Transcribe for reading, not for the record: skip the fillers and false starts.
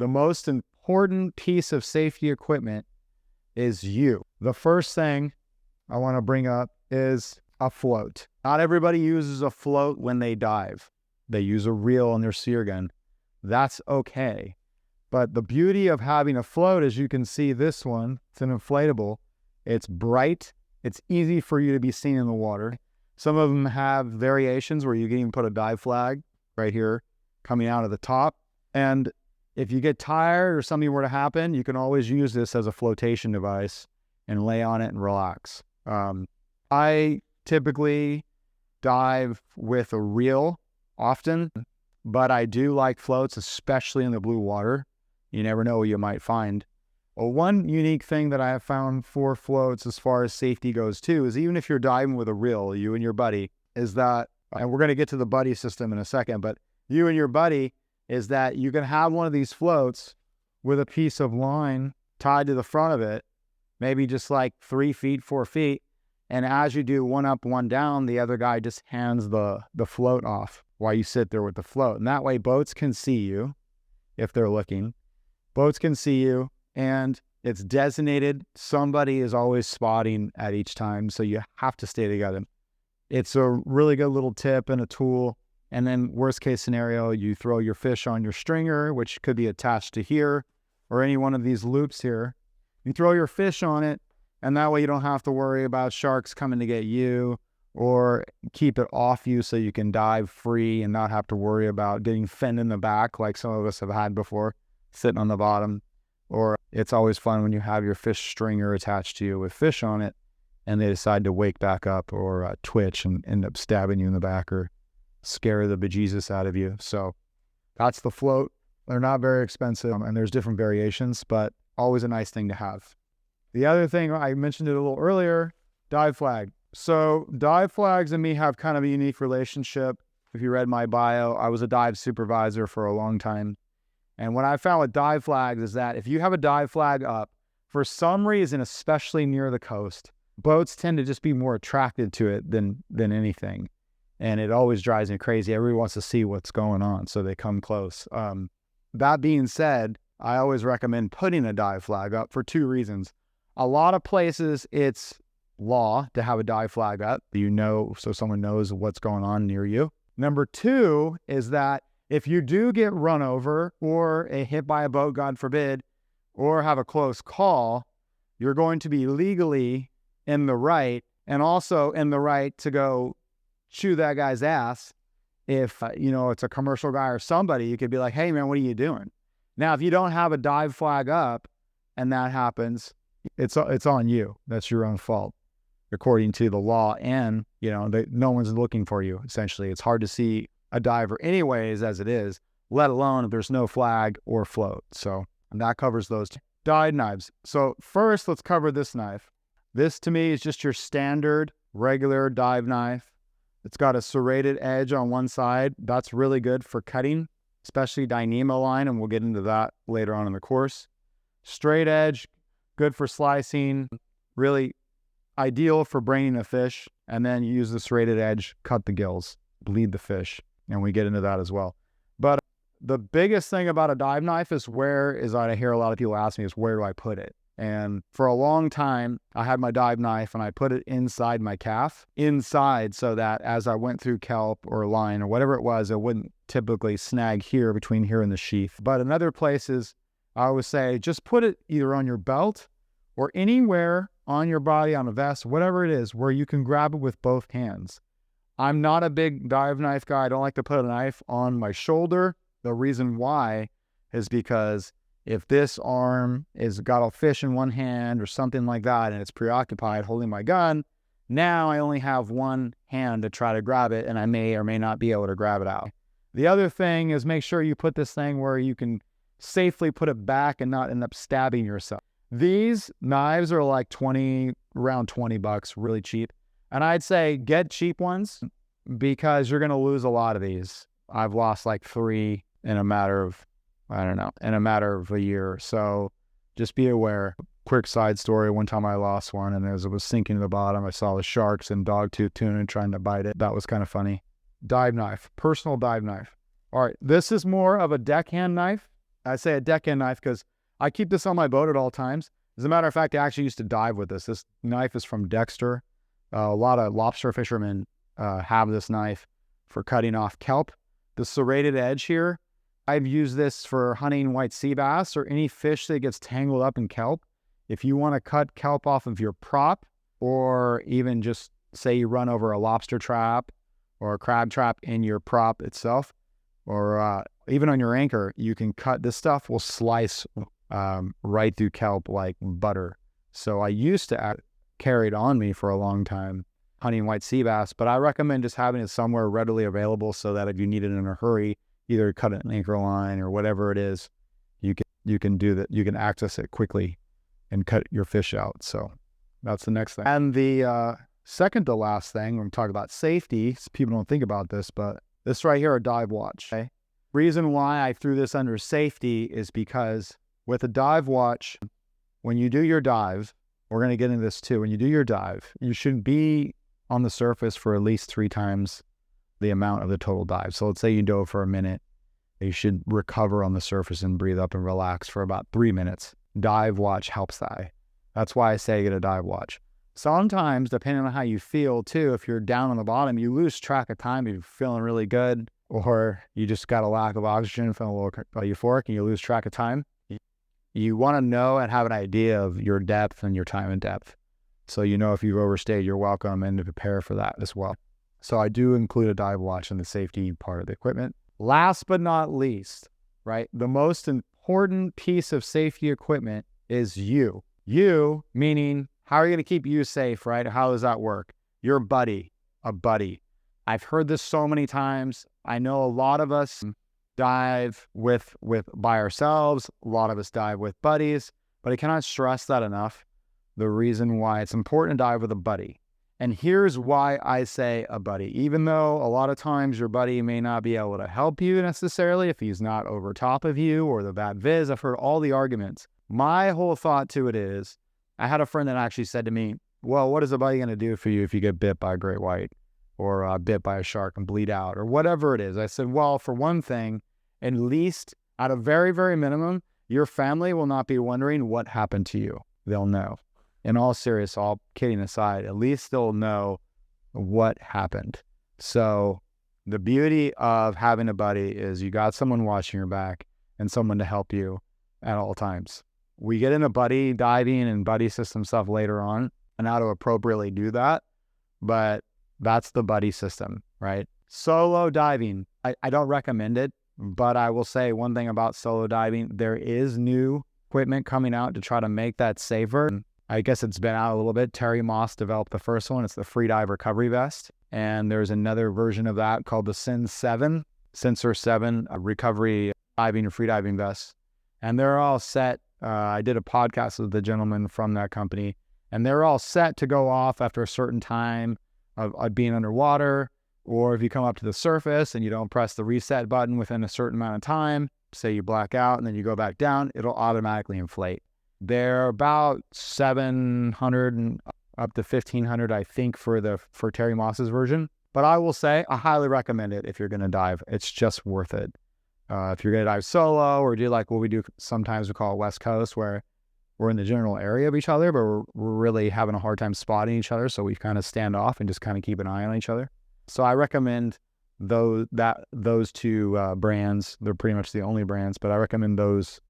The most important piece of safety equipment is you. The first thing I want to bring up is a float. Not everybody uses a float when they dive. They use a reel on their sear gun. That's okay. But the beauty of having a float is you can see this one. It's an inflatable. It's bright. It's easy for you to be seen in the water. Some of them have variations where you can even put a dive flag right here coming out of the top. And if you get tired or something were to happen, you can always use this as a flotation device and lay on it and relax. I typically dive with a reel often, but I do like floats, especially in the blue water. You never know what you might find. Well, one unique thing that I have found for floats as far as safety goes too is even if you're diving with a reel, you and your buddy, is that, and we're going to get to the buddy system in a second, but you and your buddy, is that you can have one of these floats with a piece of line tied to the front of it, maybe just like 3 feet, 4 feet. And as you do one up, one down, the other guy just hands the float off while you sit there with the float. And that way boats can see you if they're looking. Boats can see you, and it's designated. Somebody is always spotting at each time, so you have to stay together. It's a really good little tip and a tool. And then worst case scenario, you throw your fish on your stringer, which could be attached to here or any one of these loops here. You throw your fish on it, and that way you don't have to worry about sharks coming to get you, or keep it off you so you can dive free and not have to worry about getting finned in the back like some of us have had before, sitting on the bottom. Or it's always fun when you have your fish stringer attached to you with fish on it and they decide to wake back up or twitch and end up stabbing you in the back or scare the bejesus out of you. So that's the float. They're not very expensive, and there's different variations, but always a nice thing to have. The other thing, I mentioned it a little earlier, dive flag. So dive flags and me have kind of a unique relationship. If you read my bio, I was a dive supervisor for a long time. And what I found with dive flags is that if you have a dive flag up, for some reason, especially near the coast, boats tend to just be more attracted to it than anything. And it always drives me crazy. Everybody wants to see what's going on, so they come close. That being said, I always recommend putting a dive flag up for 2 reasons. A lot of places, it's law to have a dive flag up, so someone knows what's going on near you. Number 2 is that if you do get run over or hit by a boat, God forbid, or have a close call, you're going to be legally in the right, and also in the right to go chew that guy's ass. If, it's a commercial guy or somebody, you could be like, hey man, what are you doing? Now, if you don't have a dive flag up and that happens, it's on you. That's your own fault, according to the law. And, no one's looking for you, essentially. It's hard to see a diver anyways, as it is, let alone if there's no flag or float. So that covers those dive knives. So first, let's cover this knife. This to me is just your standard regular dive knife. It's got a serrated edge on one side. That's really good for cutting, especially Dyneema line, and we'll get into that later on in the course. Straight edge, good for slicing, really ideal for braining a fish, and then you use the serrated edge, cut the gills, bleed the fish, and we get into that as well. But the biggest thing about a dive knife is I hear a lot of people ask me is where do I put it? And for a long time, I had my dive knife and I put it inside my calf, so that as I went through kelp or line or whatever it was, it wouldn't typically snag here between here and the sheath. But in other places, I always say, just put it either on your belt or anywhere on your body, on a vest, whatever it is, where you can grab it with both hands. I'm not a big dive knife guy. I don't like to put a knife on my shoulder. The reason why is because if this arm is got a fish in one hand or something like that, and it's preoccupied holding my gun, now I only have one hand to try to grab it, and I may or may not be able to grab it out. The other thing is make sure you put this thing where you can safely put it back and not end up stabbing yourself. These knives are like around 20 bucks, really cheap. And I'd say get cheap ones because you're going to lose a lot of these. I've lost like 3 in a matter of a year. So just be aware. Quick side story. One time I lost one, and as it was sinking to the bottom, I saw the sharks and dogtooth tuna trying to bite it. That was kind of funny. Dive knife, personal dive knife. All right, this is more of a deckhand knife. I say a deckhand knife because I keep this on my boat at all times. As a matter of fact, I actually used to dive with this. This knife is from Dexter. A lot of lobster fishermen have this knife for cutting off kelp. The serrated edge here, I've used this for hunting white sea bass or any fish that gets tangled up in kelp. If you want to cut kelp off of your prop, or even just say you run over a lobster trap or a crab trap in your prop itself, or even on your anchor, you can cut. This stuff will slice right through kelp like butter. So I used to carry it on me for a long time hunting white sea bass, but I recommend just having it somewhere readily available so that if you need it in a hurry, either cut an anchor line or whatever it is, you can do that. You can access it quickly and cut your fish out. So that's the next thing. And the second to last thing, when we talk about safety, people don't think about this, but this right here, a dive watch. Okay? Reason why I threw this under safety is because with a dive watch, when you do your dive, we're going to get into this too. When you do your dive, you should be on the surface for at least 3 times the amount of the total dive. So let's say you dove for a minute. You should recover on the surface and breathe up and relax for about 3 minutes. Dive watch helps that. That's why I say get a dive watch. Sometimes, depending on how you feel too, if you're down on the bottom, you lose track of time. If you're feeling really good, or you just got a lack of oxygen, feeling a little euphoric, and you lose track of time. You want to know and have an idea of your depth and your time and depth. So you know if you've overstayed, you're welcome, and to prepare for that as well. So I do include a dive watch in the safety part of the equipment. Last but not least, right, the most important piece of safety equipment is you. You, meaning how are you going to keep you safe, right? How does that work? Your buddy, a buddy. I've heard this so many times. I know a lot of us dive with by ourselves. A lot of us dive with buddies, but I cannot stress that enough. The reason why it's important to dive with a buddy. And here's why I say a buddy. Even though a lot of times your buddy may not be able to help you necessarily if he's not over top of you or the bad viz. I've heard all the arguments. My whole thought to it is, I had a friend that actually said to me, well, what is a buddy going to do for you if you get bit by a great white or bit by a shark and bleed out or whatever it is? I said, well, for one thing, at least at a very, very minimum, your family will not be wondering what happened to you. They'll know. In all serious, all kidding aside, at least they'll know what happened. So the beauty of having a buddy is you got someone watching your back and someone to help you at all times. We get into buddy diving and buddy system stuff later on and how to appropriately do that, but that's the buddy system, right? Solo diving, I don't recommend it, but I will say one thing about solo diving, there is new equipment coming out to try to make that safer. I guess it's been out a little bit. Terry Moss developed the first one. It's the Freedive recovery vest. And there's another version of that called the Sensor 7 recovery diving and freediving vest. And they're all set. I did a podcast with the gentleman from that company, and they're all set to go off after a certain time of being underwater, or if you come up to the surface and you don't press the reset button within a certain amount of time, say you black out and then you go back down, it'll automatically inflate. They're about 700 and up to 1,500, I think, for Terry Moss's version. But I will say I highly recommend it if you're going to dive. It's just worth it. If you're going to dive solo or do like what we do sometimes we call West Coast, where we're in the general area of each other, but we're really having a hard time spotting each other. So we kind of stand off and just kind of keep an eye on each other. So I recommend those two brands. They're pretty much the only brands, but I recommend those